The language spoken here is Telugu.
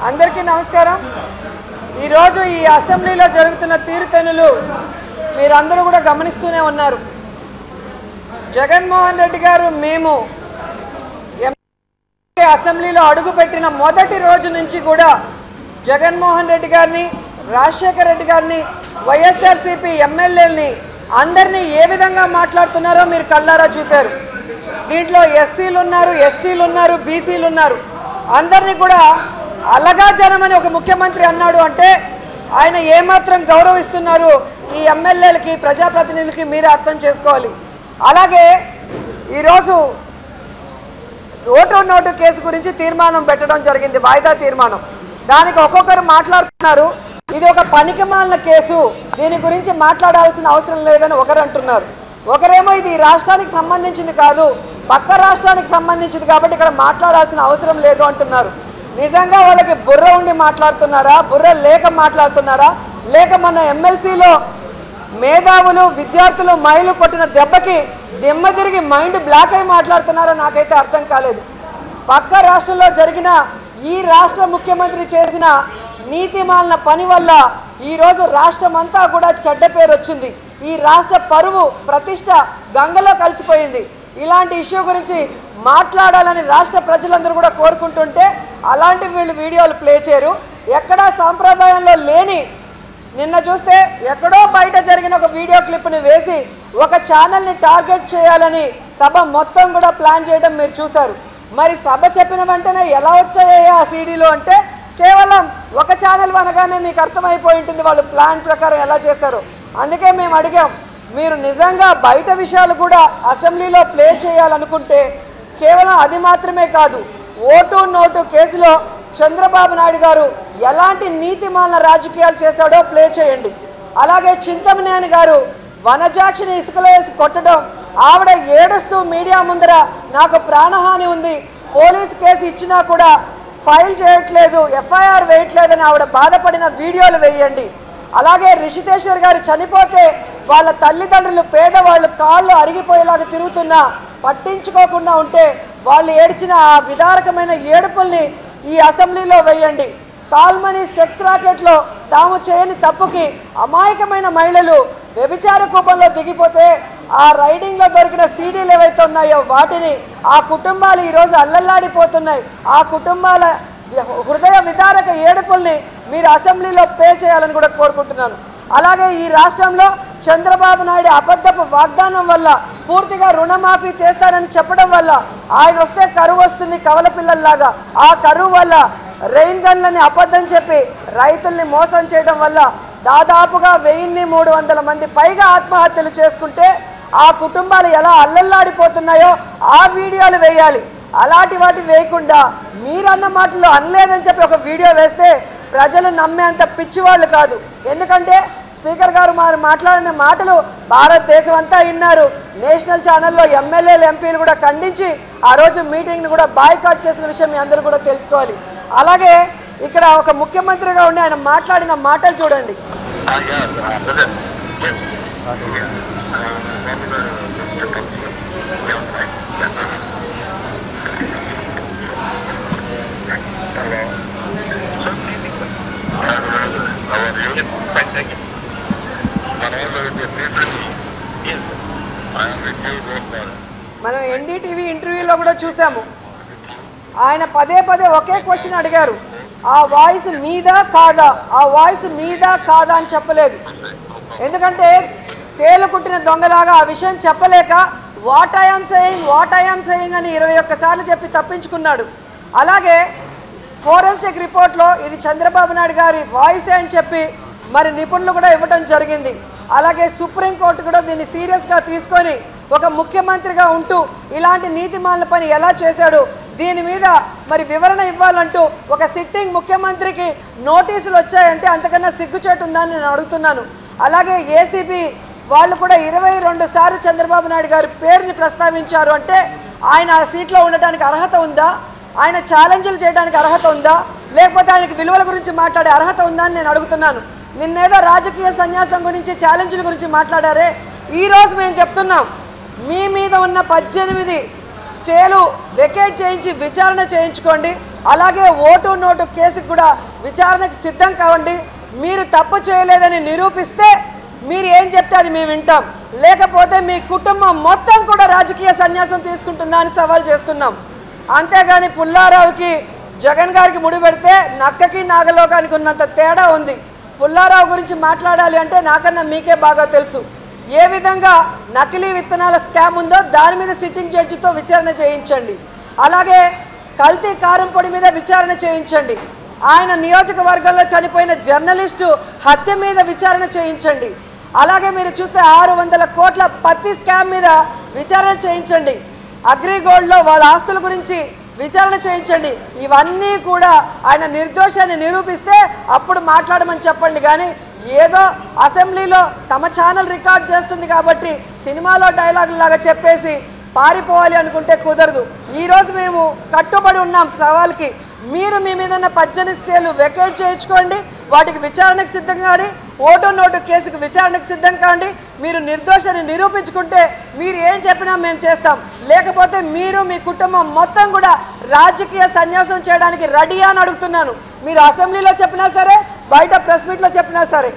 అందరికీ నమస్కారం। ఈ రోజు ఈ అసెంబ్లీలో జరుగుతున్న తీరుతెన్నులు మీరందరూ కూడా గమనిస్తూనే ఉన్నారు। జగన్మోహన్ రెడ్డి గారు మేము అసెంబ్లీలో అడుగుపెట్టిన మొదటి రోజు నుంచి కూడా జగన్మోహన్ రెడ్డి గారిని, రాజశేఖర్ రెడ్డి గారిని, వైఎస్ఆర్సీపీ ఎమ్మెల్యేలని అందరినీ ఏ విధంగా మాట్లాడుతున్నారో మీరు కళ్ళారా చూశారు। దీంట్లో ఎస్సీలు ఉన్నారు, ఎస్టీలు ఉన్నారు, బీసీలు ఉన్నారు। అందరినీ కూడా అలగా జనమని ఒక ముఖ్యమంత్రి అన్నాడు అంటే ఆయన ఏమాత్రం గౌరవిస్తున్నారు ఈ ఎమ్మెల్యేలకి, ప్రజాప్రతినిధులకి మీరు అర్థం చేసుకోవాలి। అలాగే ఈరోజు ఓటు నోటు కేసు గురించి తీర్మానం పెట్టడం జరిగింది, వాయిదా తీర్మానం। దానికి ఒక్కొక్కరు మాట్లాడుతున్నారు, ఇది ఒక పనికిమాలిన కేసు, దీని గురించి మాట్లాడాల్సిన అవసరం లేదని ఒకరు అంటున్నారు। ఒకరేమో ఇది రాష్ట్రానికి సంబంధించింది కాదు, పక్క రాష్ట్రానికి సంబంధించింది కాబట్టి ఇక్కడ మాట్లాడాల్సిన అవసరం లేదు అంటున్నారు। నిజంగా వాళ్ళకి బుర్ర ఉండి మాట్లాడుతున్నారా, బుర్ర లేక మాట్లాడుతున్నారా, లేక మన ఎమ్మెల్సీలో మేధావులు, విద్యార్థులు, మహిళలు కొట్టిన దెబ్బకి దిమ్మ తిరిగి మైండ్ బ్లాక్ అయి మాట్లాడుతున్నారో నాకైతే అర్థం కాలేదు। పక్క రాష్ట్రంలో జరిగిన ఈ రాష్ట్ర ముఖ్యమంత్రి చేసిన నీతిమాలిన పని వల్ల ఈరోజు రాష్ట్రం అంతా కూడా చెడ్డ పేరు వచ్చింది। ఈ రాష్ట్ర పరువు, ప్రతిష్ట గంగలో కలిసిపోయింది। ఇలాంటి ఇష్యూ గురించి మాట్లాడాలని రాష్ట్ర ప్రజలందరూ కూడా కోరుకుంటుంటే అలాంటి వీళ్ళు వీడియోలు ప్లే చేయరు। ఎక్కడా సాంప్రదాయంలో లేని, నిన్న చూస్తే ఎక్కడో బయట జరిగిన ఒక వీడియో క్లిప్ని వేసి ఒక ఛానల్ని టార్గెట్ చేయాలని సభ మొత్తం కూడా ప్లాన్ చేయడం మీరు చూశారు। మరి సభ చెప్పిన వెంటనే ఎలా వచ్చాయా ఆ సీడీలు అంటే కేవలం ఒక ఛానల్ అనగానే మీకు అర్థమైపోయి ఉంటుంది వాళ్ళు ప్లాన్ ప్రకారం ఎలా చేశారు। అందుకే మేము అడిగాం, మీరు నిజంగా బయట విషయాలు కూడా అసెంబ్లీలో ప్లే చేయాలనుకుంటే కేవలం అది మాత్రమే కాదు, ఓటు నోటు కేసులో చంద్రబాబు నాయుడు గారు ఎలాంటి నీతిమాలిన రాజకీయాలు చేశాడో ప్లే చేయండి। అలాగే చింతమనేని గారు వనజాక్షిని ఇసుకలో వేసి కొట్టడం, ఆవిడ ఏడుస్తూ మీడియా ముందర నాకు ప్రాణహాని ఉంది, పోలీస్ కేసు ఇచ్చినా కూడా ఫైల్ చేయట్లేదు, ఎఫ్ఐఆర్ వేయట్లేదని ఆవిడ బాధపడిన వీడియోలు వేయండి। అలాగే రిషితేశ్వర్ గారు చనిపోతే వాళ్ళ తల్లిదండ్రులు పేదవాళ్ళు కాళ్ళు అరిగిపోయేలాగా తిరుగుతున్నా పట్టించుకోకుండా ఉంటే వాళ్ళు ఏడ్చిన ఆ విదారకమైన ఏడుపుల్ని ఈ అసెంబ్లీలో వేయండి। కాల్మనీ సెక్స్ రాకెట్లో తాము చేయని తప్పుకి అమాయకమైన మహిళలు వ్యభిచార కూపంలో దిగిపోతే ఆ రైడింగ్లో దొరికిన సీడీలు ఏవైతే ఉన్నాయో వాటిని ఆ కుటుంబాలు ఈరోజు అల్లల్లాడిపోతున్నాయి। ఆ కుటుంబాల హృదయ విదారక ఏడుపుల్ని మీరు అసెంబ్లీలో పే చేయాలని కూడా కోరుకుంటున్నాను। అలాగే ఈ రాష్ట్రంలో చంద్రబాబు నాయుడు అబద్ధపు వాగ్దానం వల్ల పూర్తిగా రుణమాఫీ చేస్తారని చెప్పడం వల్ల ఆయన వస్తే కరువు వస్తుంది కవల పిల్లల్లాగా, ఆ కరువు వల్ల రెయిన్ గన్లని అబద్ధం చెప్పి రైతుల్ని మోసం చేయడం వల్ల దాదాపుగా 1300 మంది పైగా ఆత్మహత్యలు చేసుకుంటే ఆ కుటుంబాలు ఎలా అల్లల్లాడిపోతున్నాయో ఆ వీడియోలు వేయాలి। అలాంటి వాటి వేయకుండా మీరన్న మాటలు అనలేదని చెప్పి ఒక వీడియో వేస్తే ప్రజలు నమ్మేంత పిచ్చివాళ్ళు కాదు। ఎందుకంటే స్పీకర్ గారు మాట్లాడిన మాటలు భారతదేశం అంతా విన్నారు। నేషనల్ ఛానల్లో ఎమ్మెల్యేలు, ఎంపీలు కూడా ఖండించి ఆ రోజు మీటింగ్ని కూడా బాయ్కాట్ చేసిన విషయం మీ అందరూ కూడా తెలుసుకోవాలి। అలాగే ఇక్కడ ఒక ముఖ్యమంత్రిగా ఉండి ఆయన మాట్లాడిన మాటలు చూడండి। మనం ఎన్డీటీవీ ఇంటర్వ్యూలో కూడా చూసాము, ఆయన పదే పదే ఒకే క్వశ్చన్ అడిగారు, ఆ వాయిస్ మీదా కాదా, ఆ వాయిస్ మీదా కాదా అని చెప్పలేదు। ఎందుకంటే తేలు కుట్టిన దొంగలాగా ఆ విషయం చెప్పలేక వాట్ ఐ యామ్ సేయింగ్ అని 21 సార్లు చెప్పి తప్పించుకున్నాడు। అలాగే ఫోరెన్సిక్ రిపోర్ట్లో ఇది చంద్రబాబు నాయుడు గారి వాయిసే అని చెప్పి మరి నిపుణులు కూడా ఇవ్వడం జరిగింది। అలాగే సుప్రీంకోర్టు కూడా దీన్ని సీరియస్గా తీసుకొని ఒక ముఖ్యమంత్రిగా ఉంటూ ఇలాంటి నీతిమాలిన పని ఎలా చేశాడు దీని మీద మరి వివరణ ఇవ్వాలంటూ ఒక సిట్టింగ్ ముఖ్యమంత్రికి నోటీసులు వచ్చాయంటే అంతకన్నా సిగ్గుచేటు ఉందని నేను అడుగుతున్నాను। అలాగే ఏసీబీ వాళ్ళు కూడా 22 సార్లు చంద్రబాబు నాయుడు గారి పేరుని ప్రస్తావించారు అంటే ఆయన ఆ సీట్లో ఉండటానికి అర్హత ఉందా, ఆయన ఛాలెంజ్లు చేయడానికి అర్హత ఉందా, లేకపోతే ఆయనకి విలువల గురించి మాట్లాడే అర్హత ఉందా అని నేను అడుగుతున్నాను। నిన్నేదో రాజకీయ సన్యాసం గురించి, ఛాలెంజ్ల గురించి మాట్లాడారే, ఈరోజు మేము చెప్తున్నాం మీ మీద ఉన్న 18 స్టేలు వెకేట్ చేయించి విచారణ చేయించుకోండి। అలాగే ఓటు నోటు కేసుకు కూడా విచారణకు సిద్ధం కావండి. మీరు తప్పు చేయలేదని నిరూపిస్తే మీరు ఏం చెప్తే అది మేము వింటాం, లేకపోతే మీ కుటుంబం మొత్తం కూడా రాజకీయ సన్యాసం తీసుకుంటుందా అని సవాల్ చేస్తున్నాం. అంతేగాని పుల్లారావుకి జగన్ గారికి ముడి పెడితే నక్కకి నాగలోకానికి ఉన్నంత తేడా ఉంది. పుల్లారావు గురించి మాట్లాడాలి అంటే నాకన్నా మీకే బాగా తెలుసు. ఏ విధంగా నకిలీ విత్తనాల స్కామ్ ఉందో దాని మీద సిట్టింగ్ జడ్జితో విచారణ చేయించండి. అలాగే కల్తీ కారం పొడి మీద విచారణ చేయించండి. ఆయన నియోజకవర్గంలో చనిపోయిన జర్నలిస్టు హత్య మీద విచారణ చేయించండి. అలాగే మీరు చూస్తే 600 కోట్ల పత్తి స్కామ్ మీద విచారణ చేయించండి. అగ్రిగోల్డ్లో వాళ్ళ ఆస్తుల గురించి విచారణ చేయించండి. ఇవన్నీ కూడా ఆయన నిర్దోషాన్ని నిరూపిస్తే అప్పుడు మాట్లాడమని చెప్పండి. కానీ ఏదో అసెంబ్లీలో తమ ఛానల్ రికార్డ్ చేస్తుంది కాబట్టి సినిమాలో డైలాగులు లాగా చెప్పేసి పారిపోవాలి అనుకుంటే కుదరదు. ఈరోజు మేము కట్టుబడి ఉన్నాం సవాల్కి. మీరు మీ మీద ఉన్న 18 స్టేలు వెకేట్ చేయించుకోండి, వాటికి విచారణకు సిద్ధం కాండి, ఓటు నోటు కేసుకు విచారణకు సిద్ధం కాండి. మీరు నిర్దోషాన్ని నిరూపించుకుంటే మీరు ఏం చెప్పినా మేము చేస్తాం, లేకపోతే మీరు మీ కుటుంబం మొత్తం కూడా రాజకీయ సన్యాసం చేయడానికి రెడీ అని అడుగుతున్నాను. మీరు అసెంబ్లీలో చెప్పినా సరే, బయట ప్రెస్ మీట్లో చెప్పినా సరే.